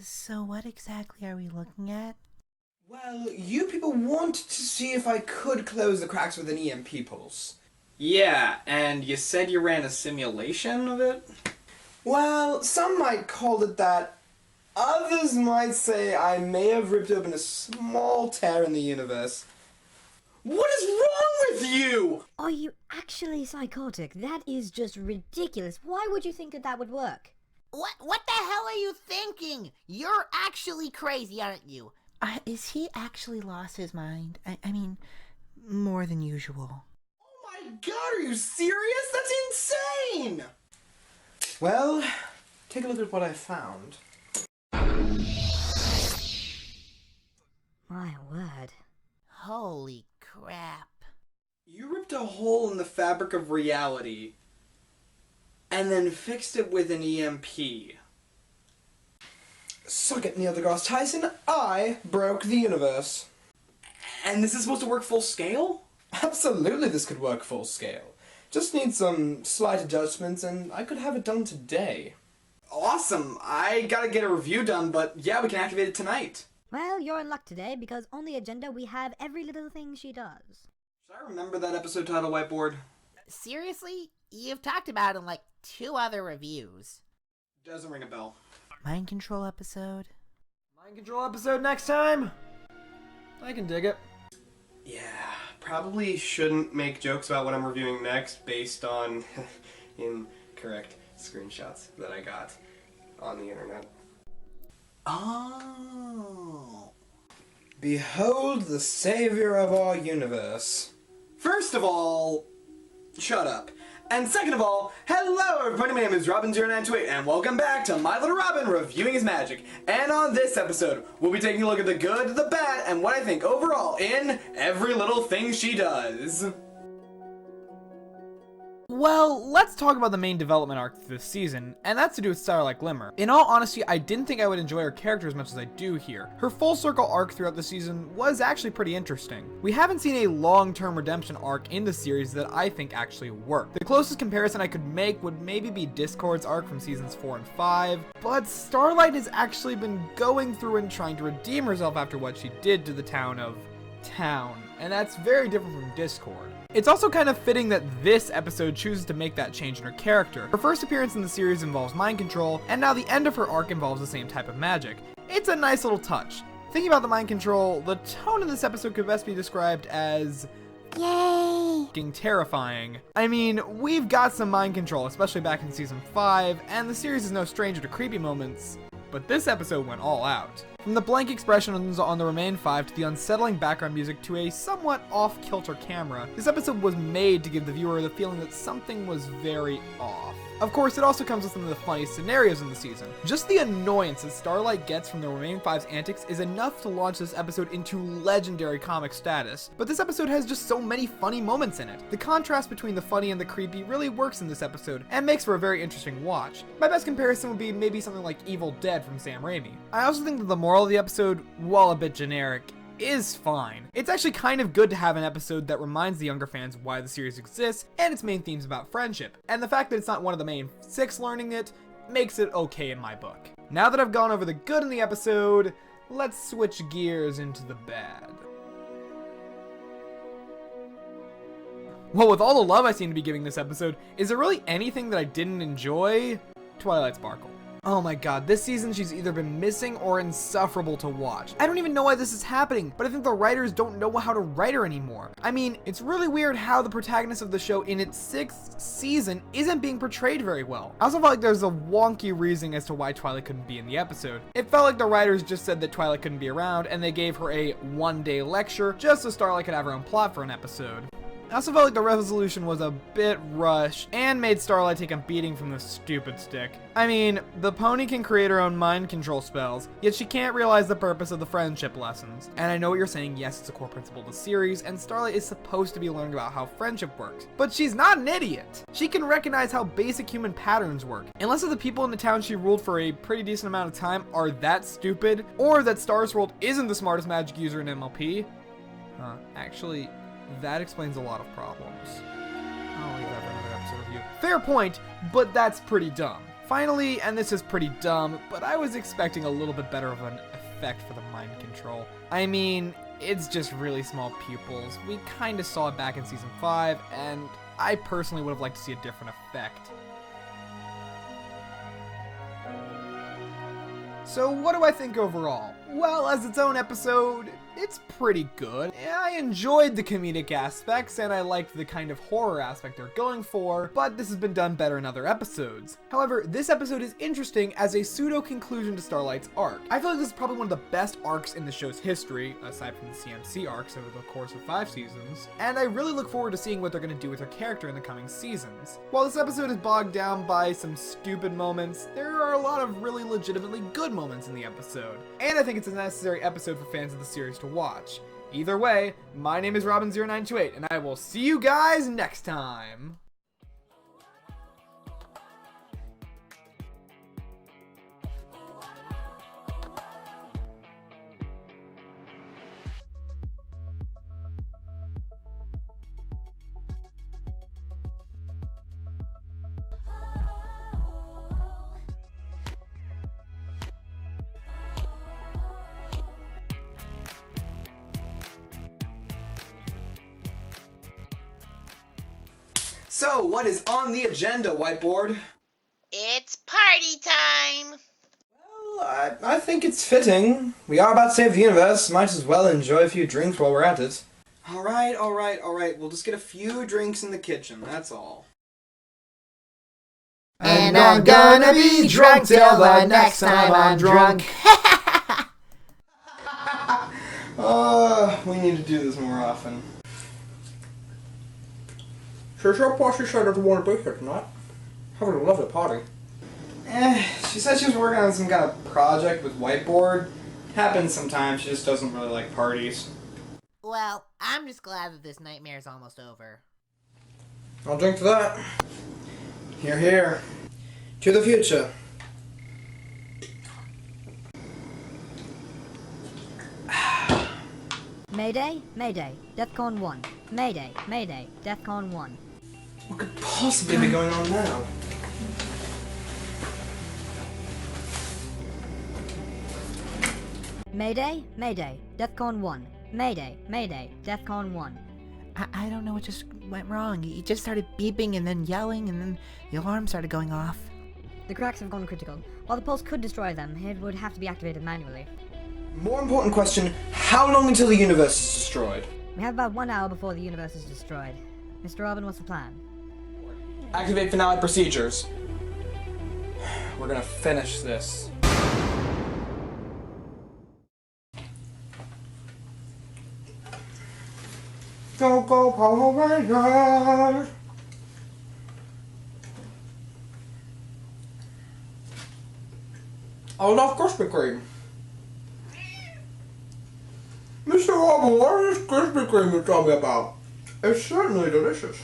So what exactly are we looking at? Well, you people wanted to see if I could close the cracks with an EMP pulse. Yeah, and you said you ran a simulation of it? Well, some might call it that. Others might say I may have ripped open a small tear in the universe. What is wrong with you? Are you actually psychotic? That is just ridiculous. Why would you think that would work? What the hell are you thinking? You're actually crazy, aren't you? Is he actually lost his mind? I mean, more than usual. Oh my god, are you serious? That's insane! Well, take a look at what I found. My word. Holy crap. You ripped a hole in the fabric of reality and then fixed it with an EMP. Suck it, Neil deGrasse Tyson. I broke the universe. And this is supposed to work full scale? Absolutely this could work full scale. Just need some slight adjustments and I could have it done today. Awesome. I gotta get a review done, but yeah, we can activate it tonight. Well, you're in luck today because on the agenda we have every little thing she does. Should I remember that episode title, whiteboard? Seriously? You've talked about it in like 2 other reviews. Doesn't ring a bell. Mind control episode? Mind control episode next time? I can dig it. Yeah, probably shouldn't make jokes about what I'm reviewing next based on incorrect screenshots that I got on the internet. Oh. Behold the savior of our universe. First of all, shut up. And second of all, hello everybody, my name is Robin0928 and welcome back to My Little Robin Reviewing His Magic. And on this episode, we'll be taking a look at the good, the bad, and what I think overall in every little thing she does. Well, let's talk about the main development arc this season, and that's to do with Starlight Glimmer. In all honesty, I didn't think I would enjoy her character as much as I do here. Her full circle arc throughout the season was actually pretty interesting. We haven't seen a long-term redemption arc in the series that I think actually worked. The closest comparison I could make would maybe be Discord's arc from seasons 4 and 5, but Starlight has actually been going through and trying to redeem herself after what she did to the town of Town, and that's very different from Discord. It's also kind of fitting that this episode chooses to make that change in her character. Her first appearance in the series involves mind control, and now the end of her arc involves the same type of magic. It's a nice little touch. Thinking about the mind control, the tone in this episode could best be described as yay! Terrifying. I mean, we've got some mind control, especially back in season 5, and the series is no stranger to creepy moments, but this episode went all out. From the blank expressions on the Remain 5 to the unsettling background music to a somewhat off-kilter camera, this episode was made to give the viewer the feeling that something was very off. Of course, it also comes with some of the funniest scenarios in the season. Just the annoyance that Starlight gets from the Remain 5's antics is enough to launch this episode into legendary comic status. But this episode has just so many funny moments in it. The contrast between the funny and the creepy really works in this episode, and makes for a very interesting watch. My best comparison would be maybe something like Evil Dead from Sam Raimi. I also think that the moral of the episode, while a bit generic, is fine. It's actually kind of good to have an episode that reminds the younger fans why the series exists and its main themes about friendship, and the fact that it's not one of the main 6 learning it makes it okay in my book. Now that I've gone over the good in the episode, let's switch gears into the bad. Well, with all the love I seem to be giving this episode, is there really anything that I didn't enjoy? Twilight Sparkle. Oh my god, this season she's either been missing or insufferable to watch. I don't even know why this is happening, but I think the writers don't know how to write her anymore. I mean, it's really weird how the protagonist of the show in its 6th season isn't being portrayed very well. I also felt like there's a wonky reasoning as to why Twilight couldn't be in the episode. It felt like the writers just said that Twilight couldn't be around, and they gave her a one-day lecture just so Starlight could have her own plot for an episode. I also felt like the resolution was a bit rushed and made Starlight take a beating from this stupid stick. I mean, the pony can create her own mind control spells, yet she can't realize the purpose of the friendship lessons. And I know what you're saying, yes, it's a core principle of the series, and Starlight is supposed to be learning about how friendship works. But she's not an idiot! She can recognize how basic human patterns work. Unless the people in the town she ruled for a pretty decent amount of time are that stupid, or that Starsworld isn't the smartest magic user in MLP. Actually, that explains a lot of problems. I'll leave that for another episode review. Fair point, but that's pretty dumb. Finally, and this is pretty dumb, but I was expecting a little bit better of an effect for the mind control. I mean, it's just really small pupils. We kinda saw it back in Season 5, and I personally would have liked to see a different effect. So what do I think overall? Well, as its own episode, it's pretty good. I enjoyed the comedic aspects, and I liked the kind of horror aspect they're going for, but this has been done better in other episodes. However, this episode is interesting as a pseudo-conclusion to Starlight's arc. I feel like this is probably one of the best arcs in the show's history, aside from the CMC arcs over the course of 5 seasons, and I really look forward to seeing what they're going to do with her character in the coming seasons. While this episode is bogged down by some stupid moments, there are a lot of really legitimately good moments in the episode, and I think it's a necessary episode for fans of the series to watch. Either way, my name is Robin0928, and I will see you guys next time! So, what is on the agenda, whiteboard? It's party time. Well, I think it's fitting. We are about to save the universe. Might as well enjoy a few drinks while we're at it. Alright. We'll just get a few drinks in the kitchen, that's all. And I'm gonna be drunk till the next time I'm drunk. We need to do this more often. She's your boss, she said I want to be here tonight. Having a lovely party. She said she was working on some kind of project with whiteboard. Happens sometimes, she just doesn't really like parties. Well, I'm just glad that this nightmare is almost over. I'll drink to that. Here, here. To the future. Mayday, Mayday, DEFCON 1. Mayday, Mayday, DEFCON 1. What could possibly be going on now? Mayday, Mayday, DEFCON 1. Mayday, Mayday, DEFCON 1. I don't know what just went wrong. He just started beeping and then yelling, and then the alarm started going off. The cracks have gone critical. While the pulse could destroy them, it would have to be activated manually. More important question, how long until the universe is destroyed? We have about 1 hour before the universe is destroyed. Mr. Robin, what's the plan? Activate finale procedures. We're gonna finish this. Go, go, Power Rangers! I love Krispy Kreme. Mr. Robin, what is this Krispy Kreme you're talking about? It's certainly delicious.